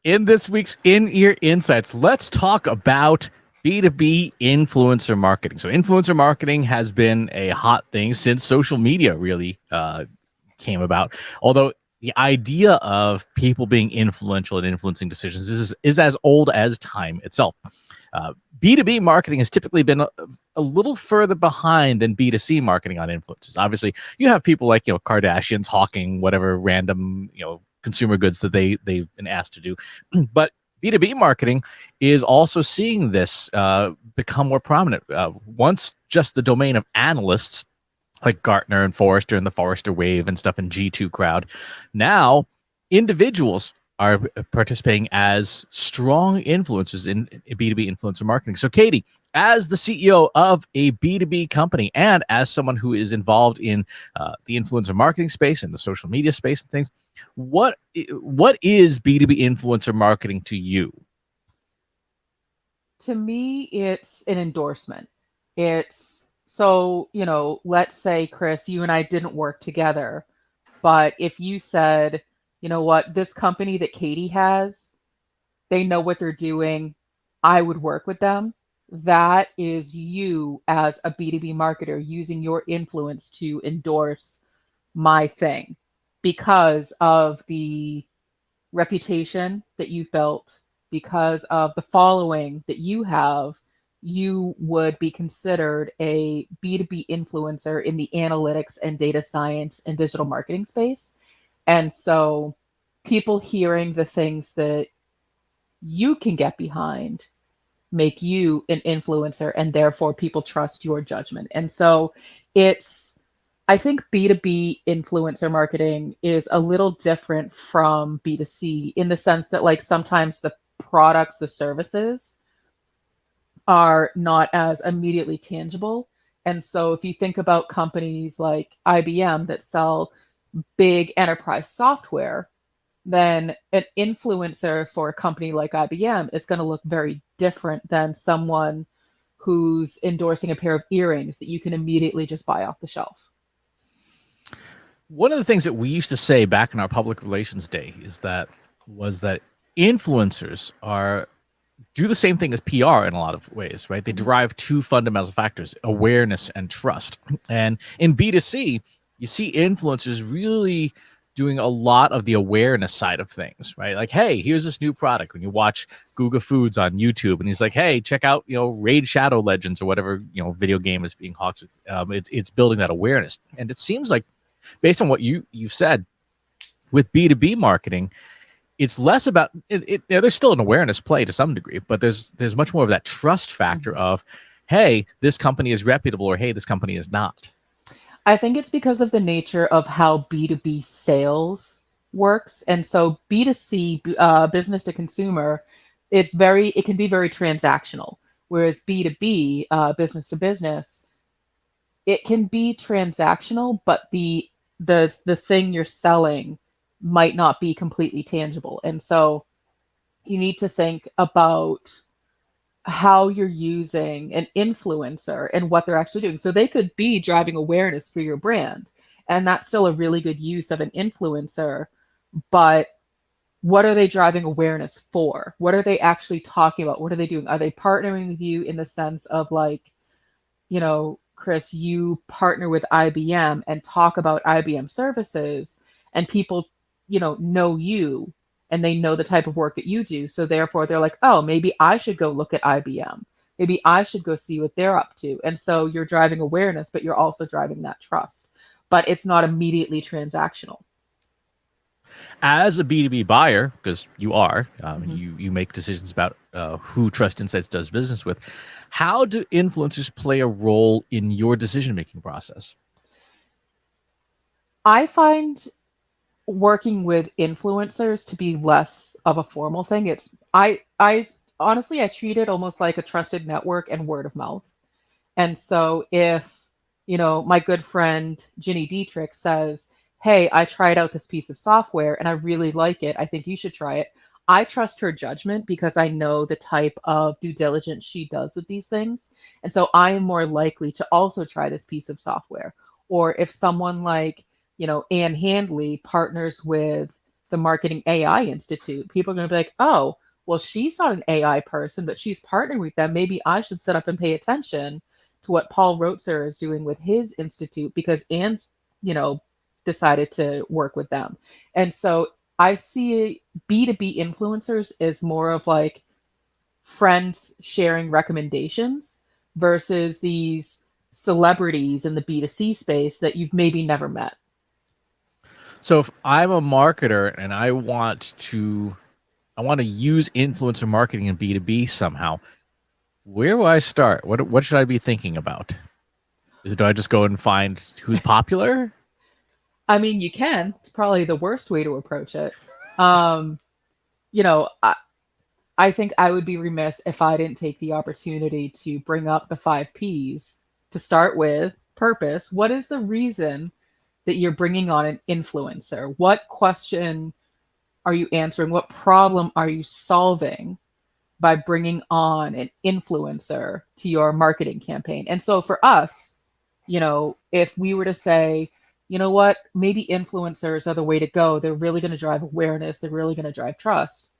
In this week's In-Ear Insights, let's talk about B2B influencer marketing. So influencer marketing has been a hot thing since social media really came about. Although the idea of people being influential and influencing decisions is as old as time itself. B2B marketing has typically been a little further behind than B2C marketing on influencers. Obviously, you have people like, Kardashians hawking whatever random, consumer goods that they've been asked to do. But B2B marketing is also seeing this become more prominent. Once just the domain of analysts like Gartner and Forrester and the Forrester Wave and stuff and G2 crowd, now individuals are participating as strong influencers in B2B influencer marketing. So Katie, as the CEO of a B2B company and as someone who is involved in the influencer marketing space and the social media space and things, what is B2B influencer marketing to you? To me, it's an endorsement. It's so, let's say, Chris, you and I didn't work together, but if you said, you know what, this company that Katie has, they know what they're doing, I would work with them. That is you as a B2B marketer using your influence to endorse my thing because of the reputation that you've built, because of the following that you have. You would be considered a B2B influencer in the analytics and data science and digital marketing space. And so people hearing the things that you can get behind make you an influencer, and therefore people trust your judgment. And so it's, I think B2B influencer marketing is a little different from B2C in the sense that, like, sometimes the products, the services are not as immediately tangible. And so if you think about companies like IBM that sell big enterprise software, then an influencer for a company like IBM is going to look very different than someone who's endorsing a pair of earrings that you can immediately just buy off the shelf. One of the things that we used to say back in our public relations day was that influencers do the same thing as PR in a lot of ways, right? They derive two fundamental factors, awareness and trust. And in B2C, you see influencers really doing a lot of the awareness side of things, right? Like, hey, here's this new product. When you watch Google Foods on YouTube and he's like, hey, check out, Raid Shadow Legends or whatever, video game is being hawked. It's building that awareness. And it seems like, based on what you've said, with B2B marketing, it's less about it. There's still an awareness play to some degree, but there's much more of that trust factor of, hey, this company is reputable, or hey, this company is not. I think it's because of the nature of how B2B sales works. And so B2C, business to consumer, it can be very transactional. Whereas B2B, business to business, it can be transactional, but the thing you're selling might not be completely tangible. And so you need to think about how you're using an influencer and what they're actually doing. So they could be driving awareness for your brand, and that's still a really good use of an influencer. But what are they driving awareness for? What are they actually talking about? What are they doing? Are they partnering with you in the sense of, like, Chris, you partner with IBM and talk about IBM services, and people, know you and they know the type of work that you do. So therefore they're like, oh, maybe I should go look at IBM. Maybe I should go see what they're up to. And so you're driving awareness, but you're also driving that trust. But it's not immediately transactional. As a B2B buyer, because you are, Mhm. you make decisions about who Trust Insights does business with, how do influencers play a role in your decision-making process? I find working with influencers to be less of a formal thing. I honestly, I treat it almost like a trusted network and word of mouth. And so if, my good friend Ginny Dietrich says, hey, I tried out this piece of software and I really like it, I think you should try it. I trust her judgment because I know the type of due diligence she does with these things. And so I am more likely to also try this piece of software. Or if someone like, Anne Handley partners with the Marketing AI Institute. People are going to be like, oh, well, she's not an AI person, but she's partnering with them. Maybe I should sit up and pay attention to what Paul Rotzer is doing with his institute because Anne's, decided to work with them. And so I see B2B influencers as more of like friends sharing recommendations versus these celebrities in the B2C space that you've maybe never met. So if I'm a marketer and I want to use influencer marketing in B2B somehow, where do I start? What should I be thinking about? Do I just go and find who's popular? I mean, you can. It's probably the worst way to approach it. Um, you know, I think I would be remiss if I didn't take the opportunity to bring up the 5 Ps to start with. Purpose. What is the reason that you're bringing on an influencer? What question are you answering? What problem are you solving by bringing on an influencer to your marketing campaign? And so for us, if we were to say, you know what, maybe influencers are the way to go, they're really going to drive awareness, they're really going to drive trust.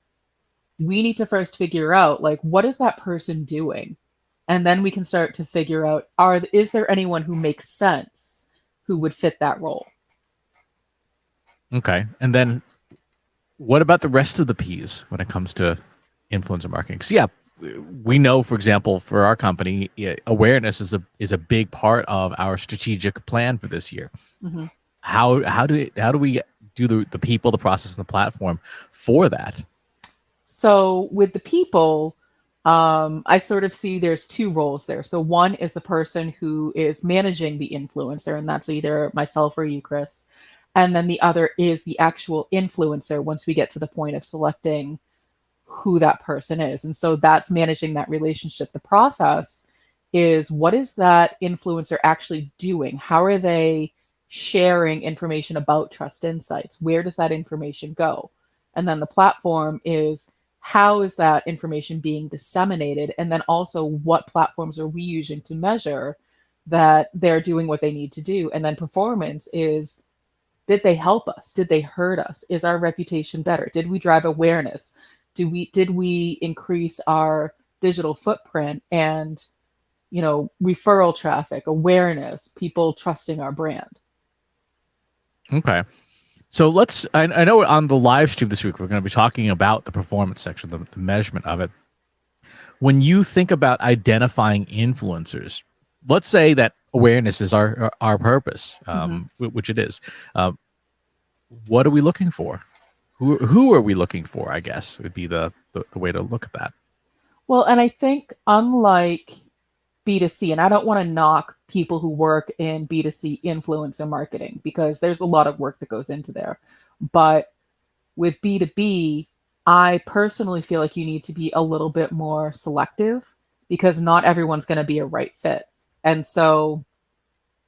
We need to first figure out, like, what is that person doing? And then we can start to figure out, is there anyone who makes sense who would fit that role? Okay. And then what about the rest of the P's when it comes to influencer marketing? Because yeah, we know, for example, for our company, awareness is a big part of our strategic plan for this year. Mm-hmm. How do we do the people, the process, and the platform for that? So with the people, I sort of see there's 2 roles there. So one is the person who is managing the influencer, and that's either myself or you, Chris. And then the other is the actual influencer once we get to the point of selecting who that person is. And so that's managing that relationship. The process is, what is that influencer actually doing? How are they sharing information about Trust Insights? Where does that information go? And then the platform is, how is that information being disseminated? And then also, what platforms are we using to measure that they're doing what they need to do? And then performance is, did they help us? Did they hurt us? Is our reputation better? Did we drive awareness? Did we increase our digital footprint and, referral traffic, awareness, people trusting our brand? Okay. So I know on the live stream this week, we're going to be talking about the performance section, the measurement of it. When you think about identifying influencers, let's say that awareness is our purpose, which it is. What are we looking for? Who are we looking for, I guess, would be the way to look at that. Well, and I think unlike B2C, and I don't want to knock people who work in B2C influencer marketing because there's a lot of work that goes into there. But with B2B, I personally feel like you need to be a little bit more selective because not everyone's going to be a right fit. And so,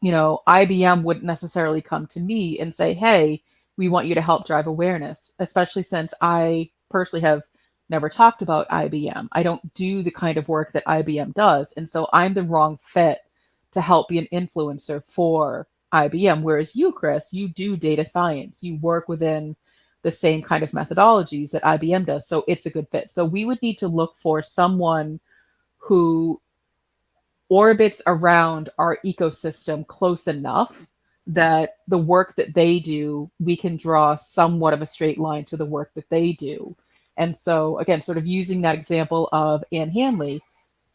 IBM wouldn't necessarily come to me and say, hey, we want you to help drive awareness, especially since I personally have never talked about IBM. I don't do the kind of work that IBM does. And so I'm the wrong fit to help be an influencer for IBM. Whereas you, Chris, you do data science. You work within the same kind of methodologies that IBM does. So it's a good fit. So we would need to look for someone who orbits around our ecosystem close enough that the work that they do, we can draw somewhat of a straight line to the work that they do. And so, again, sort of using that example of Anne Hanley,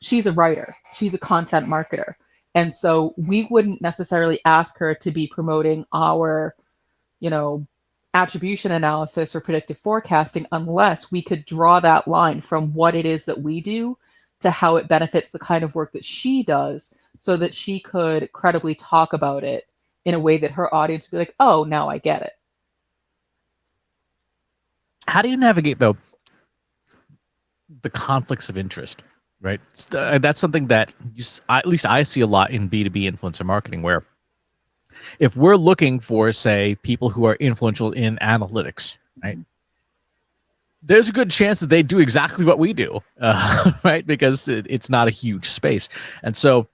she's a writer, she's a content marketer. And so we wouldn't necessarily ask her to be promoting our, attribution analysis or predictive forecasting unless we could draw that line from what it is that we do to how it benefits the kind of work that she does so that she could credibly talk about it in a way that her audience would be like, oh, now I get it. How do you navigate, though, the conflicts of interest, right? That's something that at least I see a lot in B2B influencer marketing, where if we're looking for, say, people who are influential in analytics, right? There's a good chance that they do exactly what we do, right? Because it's not a huge space. And so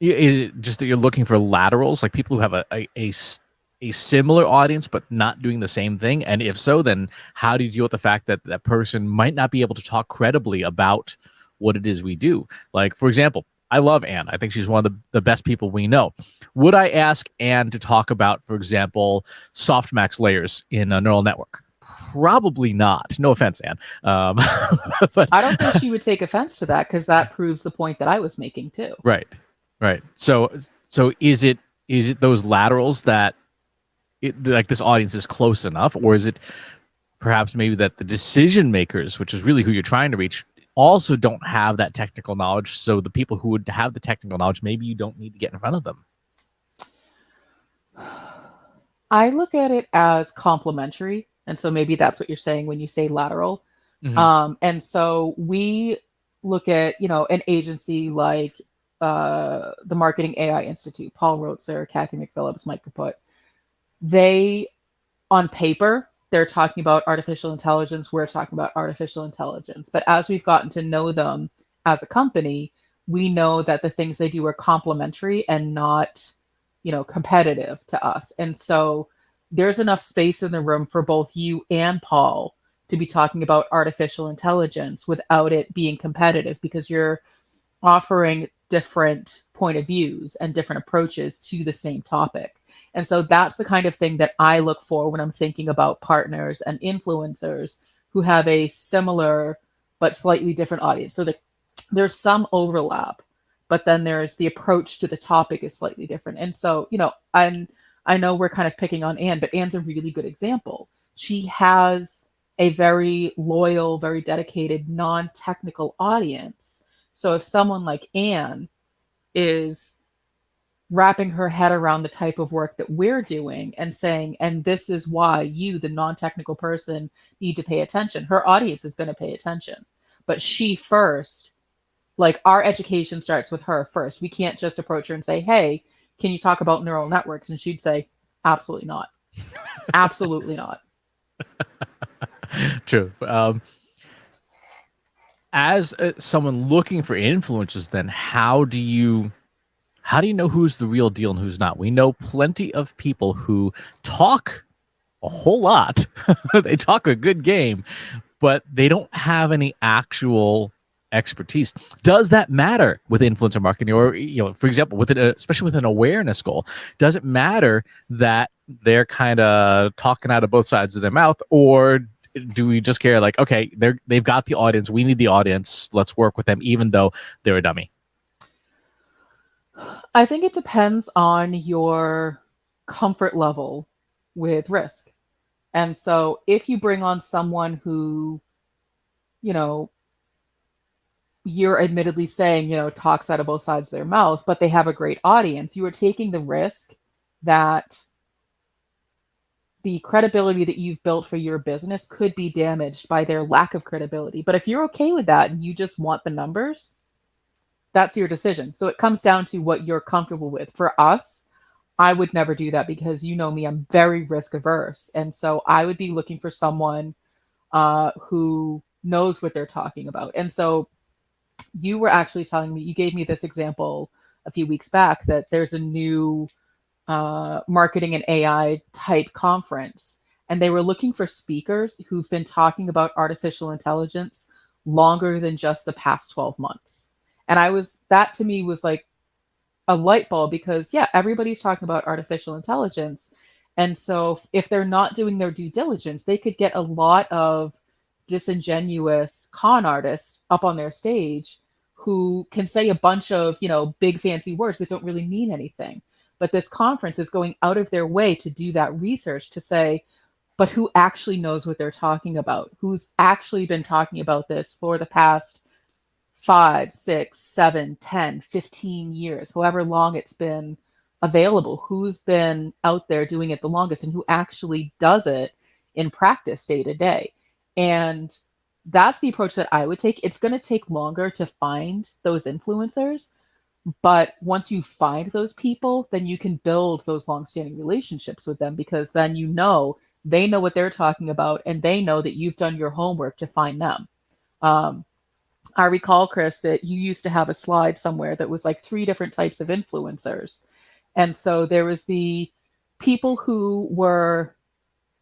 is it just that you're looking for laterals, like people who have a a similar audience but not doing the same thing? And if so, then how do you deal with the fact that that person might not be able to talk credibly about what it is we do? Like, for example, I love Anne. I think she's one of the best people we know. Would I ask Anne to talk about, for example, softmax layers in a neural network? Probably not. No offense, Anne. But I don't think she would take offense to that, because that proves the point that I was making too. right, right. So is it those laterals that like this audience is close enough, or is it perhaps maybe that the decision makers, which is really who you're trying to reach, also don't have that technical knowledge? So the people who would have the technical knowledge, maybe you don't need to get in front of them. I look at it as complementary. And so maybe that's what you're saying when you say lateral. Mm-hmm. And so we look at, an agency like the Marketing AI Institute, Paul Rotzer, Kathy McPhillips, Mike Kaput. They, on paper, they're talking about artificial intelligence. We're talking about artificial intelligence. But as we've gotten to know them as a company, we know that the things they do are complementary and not, competitive to us. And so there's enough space in the room for both you and Paul to be talking about artificial intelligence without it being competitive, because you're offering different point of views and different approaches to the same topic. And so that's the kind of thing that I look for when I'm thinking about partners and influencers who have a similar but slightly different audience. So there's some overlap, but then there's the approach to the topic is slightly different. And so, I know we're kind of picking on Anne, but Anne's a really good example. She has a very loyal, very dedicated, non-technical audience. So if someone like Anne is wrapping her head around the type of work that we're doing and saying, and this is why you, the non-technical person, need to pay attention, her audience is going to pay attention. But she first, like, our education starts with her first. We can't just approach her and say, hey, can you talk about neural networks? And she'd say, absolutely not. Absolutely not. True. As someone looking for influencers, then how do you know who's the real deal and who's not? We know plenty of people who talk a whole lot. They talk a good game, but they don't have any actual expertise. Does that matter with influencer marketing? Or, for example, with it, especially with an awareness goal, does it matter that they're kind of talking out of both sides of their mouth? Or do we just care, like, okay, they've got the audience, we need the audience, let's work with them even though they're a dummy? I think it depends on your comfort level with risk. And so if you bring on someone who, you're admittedly saying, talks out of both sides of their mouth, but they have a great audience, you are taking the risk that the credibility that you've built for your business could be damaged by their lack of credibility. But if you're okay with that and you just want the numbers, that's your decision. So it comes down to what you're comfortable with. For us, I would never do that, because you know me, I'm very risk averse. And so I would be looking for someone who knows what they're talking about. And so you were actually telling me, you gave me this example a few weeks back, that there's a new marketing and AI type conference, and they were looking for speakers who've been talking about artificial intelligence longer than just the past 12 months. And that to me was like a light bulb, because yeah, everybody's talking about artificial intelligence. And so if they're not doing their due diligence, they could get a lot of disingenuous con artists up on their stage who can say a bunch of, big fancy words that don't really mean anything. But this conference is going out of their way to do that research to say, but who actually knows what they're talking about? Who's actually been talking about this for the past 5, 6, 7, 10, 15 years, however long it's been available? Who's been out there doing it the longest, and who actually does it in practice day to day? And that's the approach that I would take. It's going to take longer to find those influencers, but once you find those people, then you can build those long-standing relationships with them, because then they know what they're talking about, and they know that you've done your homework to find them. I recall, Chris, that you used to have a slide somewhere that was like 3 different types of influencers. And so there was the people who were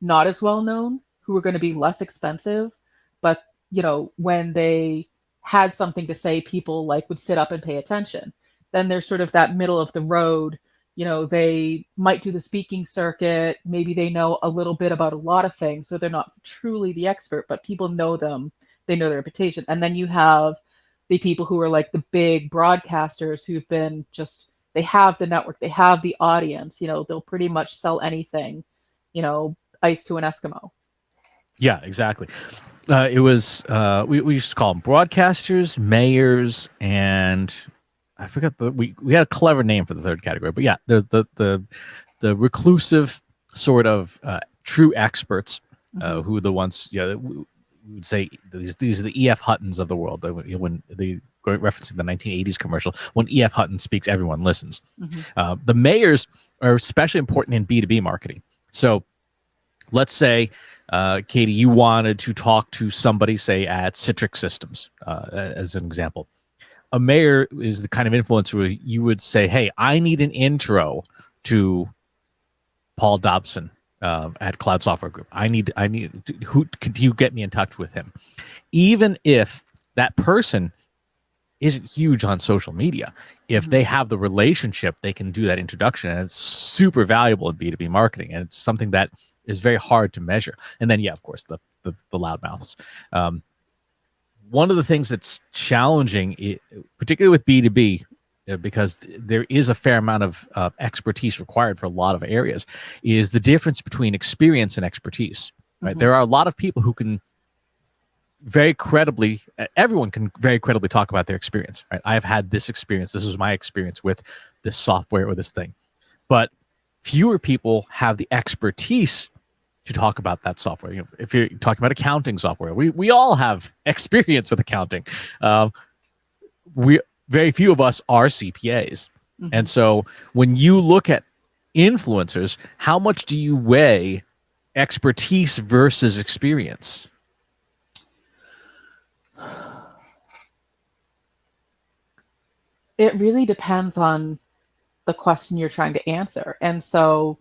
not as well known, who were going to be less expensive, but when they had something to say, people like would sit up and pay attention. Then there's sort of that middle of the road. They might do the speaking circuit. Maybe they know a little bit about a lot of things, so they're not truly the expert, but people know them. They know their reputation. And then you have the people who are like the big broadcasters who've been they have the network, they have the audience. They'll pretty much sell anything, ice to an Eskimo. Yeah, exactly. It was we used to call them broadcasters, mayors, and I forgot we had a clever name for the third category, but yeah, the reclusive sort of true experts who are the ones we would say these are the E.F. Huttons of the world. When they referencing the 1980s commercial, when E.F. Hutton speaks, everyone listens. The mayors are especially important in B2B marketing. So let's say, Katie, you wanted to talk to somebody, say, at Citrix Systems, as an example. A mayor is the kind of influencer where you would say, hey, I need an intro to Paul Dobson at Cloud Software Group. Who can you get me in touch with him? Even if that person isn't huge on social media, if they have the relationship, they can do that introduction, and it's super valuable in B2B marketing, and it's something that is very hard to measure. And then, of course, the loudmouths. One of the things that's challenging, particularly with B2B, because there is a fair amount of expertise required for a lot of areas, is the difference between experience and expertise. Right? There are a lot of people who can everyone can very credibly talk about their experience. Right? I've had this experience. This is my experience with this software or this thing. But fewer people have the expertise to talk about that software. If you're talking about accounting software, we all have experience with accounting. Very few of us are CPAs. And so when you look at influencers, how much do you weigh expertise versus experience? It really depends on the question you're trying to answer. And so,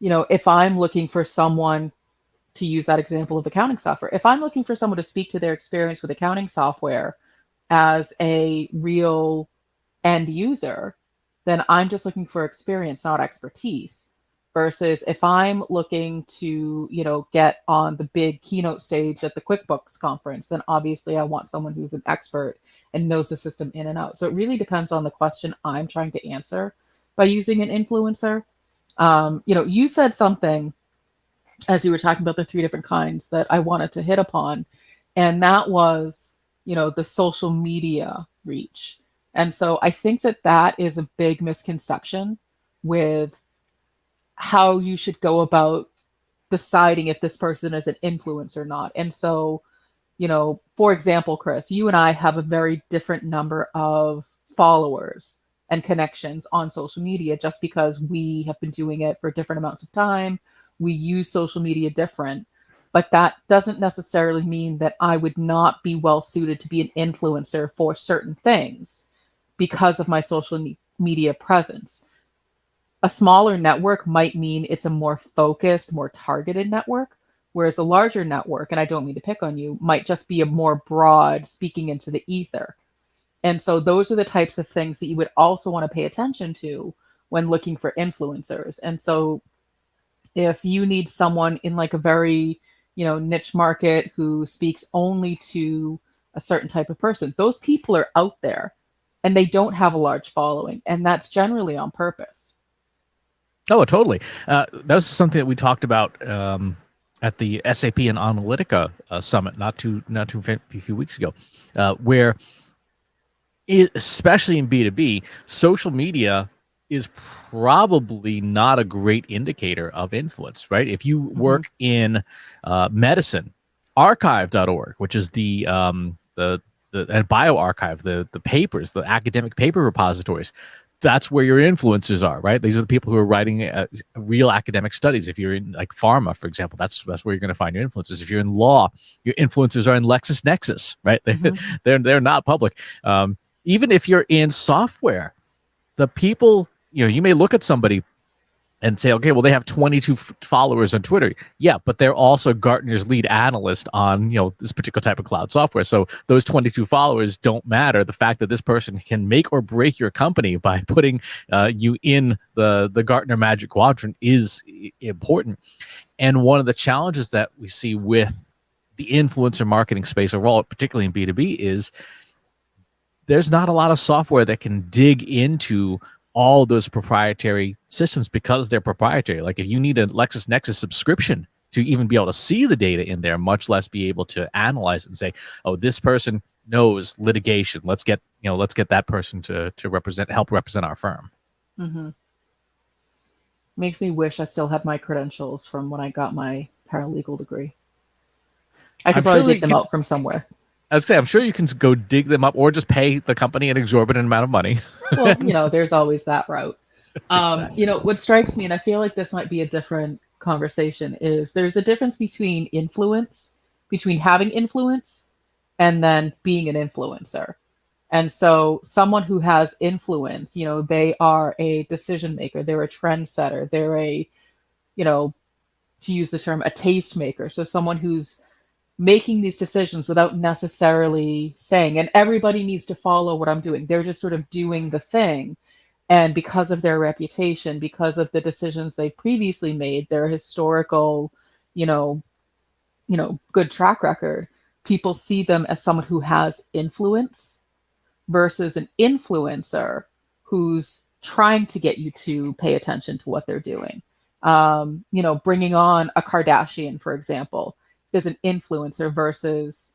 if I'm looking for someone, to use that example of accounting software, if I'm looking for someone to speak to their experience with accounting software as a real end user, then I'm just looking for experience, not expertise. Versus if I'm looking to, get on the big keynote stage at the QuickBooks conference, then obviously I want someone who's an expert and knows the system in and out. So it really depends on the question I'm trying to answer by using an influencer. You said something as you were talking about the three different kinds that I wanted to hit upon, and that was, the social media reach. And so I think that is a big misconception with how you should go about deciding if this person is an influencer or not. And so, for example, Chris, you and I have a very different number of followers and connections on social media just because we have been doing it for different amounts of time. We use social media different, but that doesn't necessarily mean that I would not be well suited to be an influencer for certain things because of my social media presence. A smaller network might mean it's a more focused, more targeted network, whereas a larger network, and I don't mean to pick on you, might just be a more broad speaking into the ether. And so those are the types of things that you would also want to pay attention to when looking for influencers. And so if you need someone in like a very, niche market who speaks only to a certain type of person, those people are out there and they don't have a large following. And that's generally on purpose. Oh, totally. That was something that we talked about at the SAP and Analytica summit not too a few weeks ago, where especially in B2B, social media is probably not a great indicator of influence, right? If you work in medicine, archive.org, which is the bioarchive, the papers, the academic paper repositories, that's where your influencers are, right? These are the people who are writing real academic studies. If you're in like pharma, for example, that's where you're going to find your influencers. If you're in law, your influencers are in LexisNexis, right? They're not public. Even if you're in software, the people, you may look at somebody and say, okay, well, they have 22 followers on Twitter. Yeah, but they're also Gartner's lead analyst on, this particular type of cloud software. So those 22 followers don't matter. The fact that this person can make or break your company by putting you in the Gartner Magic Quadrant is important. And one of the challenges that we see with the influencer marketing space overall, particularly in B2B, is there's not a lot of software that can dig into all those proprietary systems because they're proprietary. Like if you need a LexisNexis subscription to even be able to see the data in there, much less be able to analyze it and say, oh, this person knows litigation. Let's get that person to help represent our firm. Mm-hmm. Makes me wish I still had my credentials from when I got my paralegal degree. I could probably dig them out from somewhere. I was saying, I'm sure you can go dig them up or just pay the company an exorbitant amount of money. Well, there's always that route. Exactly. What strikes me, and I feel like this might be a different conversation, is there's a difference between having influence and then being an influencer. And so someone who has influence, they are a decision maker, they're a trendsetter, they're to use the term, a taste maker. So someone who's making these decisions without necessarily saying, and everybody needs to follow what I'm doing. They're just sort of doing the thing. And because of their reputation, because of the decisions they've previously made, their historical, good track record, people see them as someone who has influence versus an influencer who's trying to get you to pay attention to what they're doing. Bringing on a Kardashian, for example, is an influencer versus,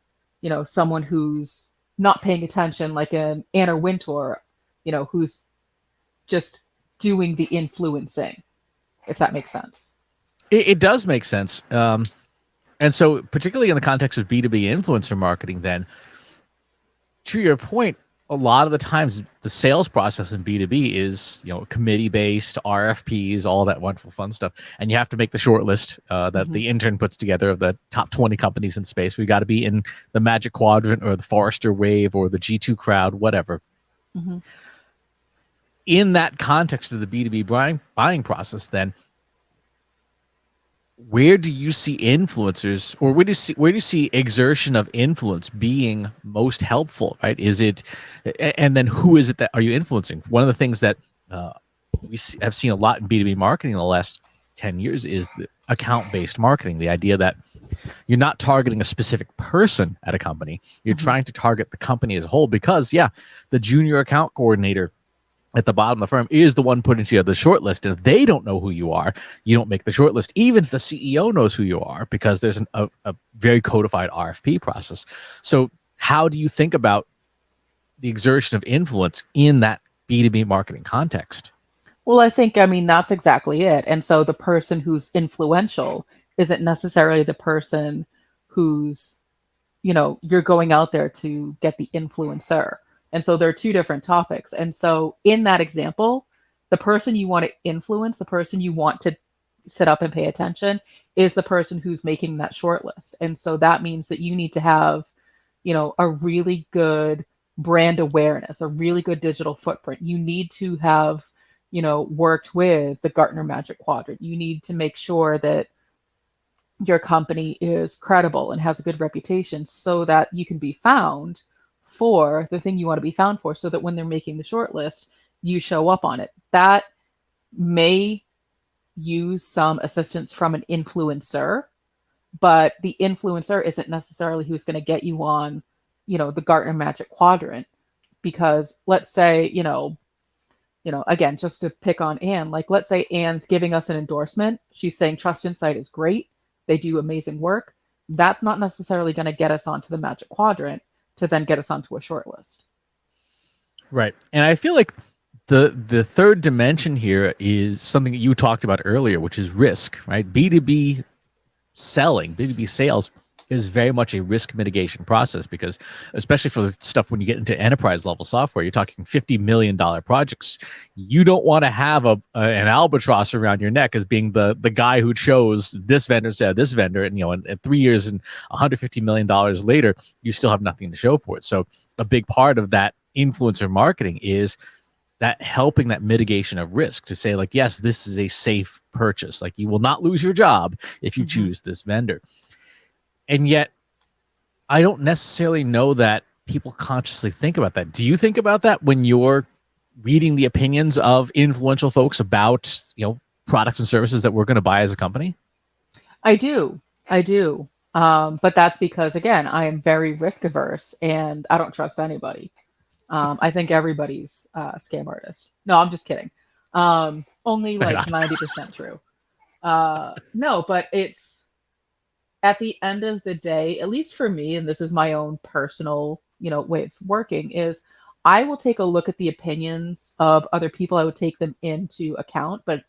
someone who's not paying attention, like an Anna Wintour, who's just doing the influencing, if that makes sense. It does make sense. And so particularly in the context of B2B influencer marketing, then, to your point, a lot of the times the sales process in B2B is, committee-based, RFPs, all that wonderful fun stuff. And you have to make the short list that the intern puts together of the top 20 companies in space. We got to be in the Magic Quadrant or the Forrester Wave or the G2 crowd, whatever. Mm-hmm. In that context of the B2B buying process, then, where do you see influencers, or where do you see exertion of influence being most helpful, right? Is it, and then who is it that are you influencing? One of the things that we have seen a lot in B2B marketing in the last 10 years is the account-based marketing, the idea that you're not targeting a specific person at a company. You're trying to target the company as a whole because, the junior account coordinator at the bottom of the firm is the one putting together the short list. And if they don't know who you are, you don't make the short list, even if the CEO knows who you are, because there's a very codified RFP process. So how do you think about the exertion of influence in that B2B marketing context? Well, I think, that's exactly it. And so the person who's influential isn't necessarily the person who's, you're going out there to get the influencer. And so there are two different topics. And so in that example, the person you want to influence, the person you want to sit up and pay attention is the person who's making that short list. And so that means that you need to have, a really good brand awareness, a really good digital footprint. You need to have, worked with the Gartner Magic Quadrant. You need to make sure that your company is credible and has a good reputation so that you can be found for the thing you want to be found for, so that when they're making the short list, you show up on it. That may use some assistance from an influencer, but the influencer isn't necessarily who's going to get you on, the Gartner Magic Quadrant. Because let's say, again, just to pick on Anne, like let's say Anne's giving us an endorsement. She's saying Trust Insight is great. They do amazing work. That's not necessarily going to get us onto the Magic Quadrant to then get us onto a short list. Right. And I feel like the third dimension here is something that you talked about earlier, which is risk, right? B2B sales is very much a risk mitigation process, because especially for the stuff when you get into enterprise level software, you're talking $50 million projects. You don't want to have an albatross around your neck as being the guy who chose this vendor instead of this vendor, and 3 years and $150 million later, you still have nothing to show for it. So a big part of that influencer marketing is that helping that mitigation of risk to say, like, yes, this is a safe purchase. Like, you will not lose your job if you choose this vendor. And yet, I don't necessarily know that people consciously think about that. Do you think about that when you're reading the opinions of influential folks about, products and services that we're going to buy as a company? I do. I do. But that's because, again, I am very risk averse and I don't trust anybody. I think everybody's a scam artist. No, I'm just kidding. Only like 90% true. No, but it's at the end of the day, at least for me, and this is my own personal, way of working, is I will take a look at the opinions of other people. I would take them into account. But,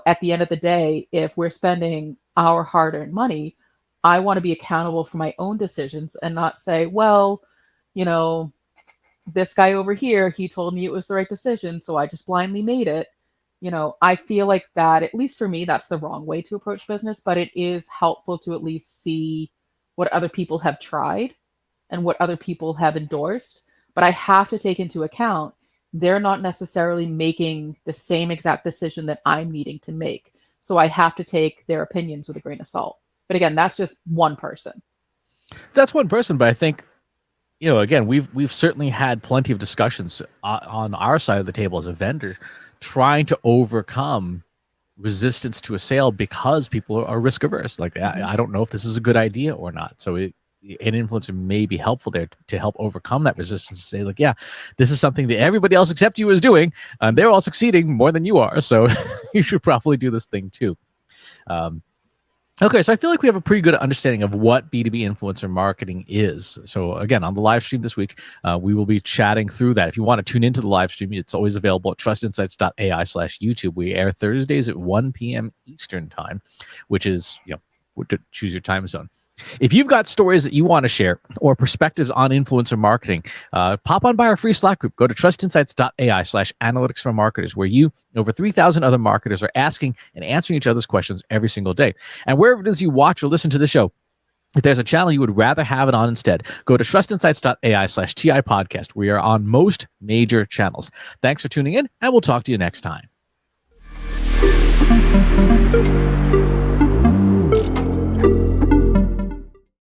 at the end of the day, if we're spending our hard-earned money, I want to be accountable for my own decisions and not say, well, this guy over here, he told me it was the right decision, so I just blindly made it. I feel like that, at least for me, that's the wrong way to approach business, but it is helpful to at least see what other people have tried and what other people have endorsed. But I have to take into account they're not necessarily making the same exact decision that I'm needing to make. So I have to take their opinions with a grain of salt. But again, that's just one person. That's one person, but I think, again, we've certainly had plenty of discussions on our side of the table as a vendor, trying to overcome resistance to a sale because people are risk averse. Like, I don't know if this is a good idea or not. So an influencer may be helpful there to help overcome that resistance, to say, like, yeah, this is something that everybody else except you is doing, and they're all succeeding more than you are. So you should probably do this thing too. Okay, so I feel like we have a pretty good understanding of what B2B influencer marketing is. So again, on the live stream this week, we will be chatting through that. If you want to tune into the live stream, it's always available at trustinsights.ai/YouTube. We air Thursdays at 1 p.m. Eastern time, which is, to choose your time zone. If you've got stories that you want to share or perspectives on influencer marketing, pop on by our free Slack group. Go to trustinsights.ai/analytics for marketers, where over 3,000 other marketers are asking and answering each other's questions every single day. And wherever it is you watch or listen to the show, if there's a channel you would rather have it on instead, go to trustinsights.ai/TI podcast. We are on most major channels. Thanks for tuning in, and we'll talk to you next time.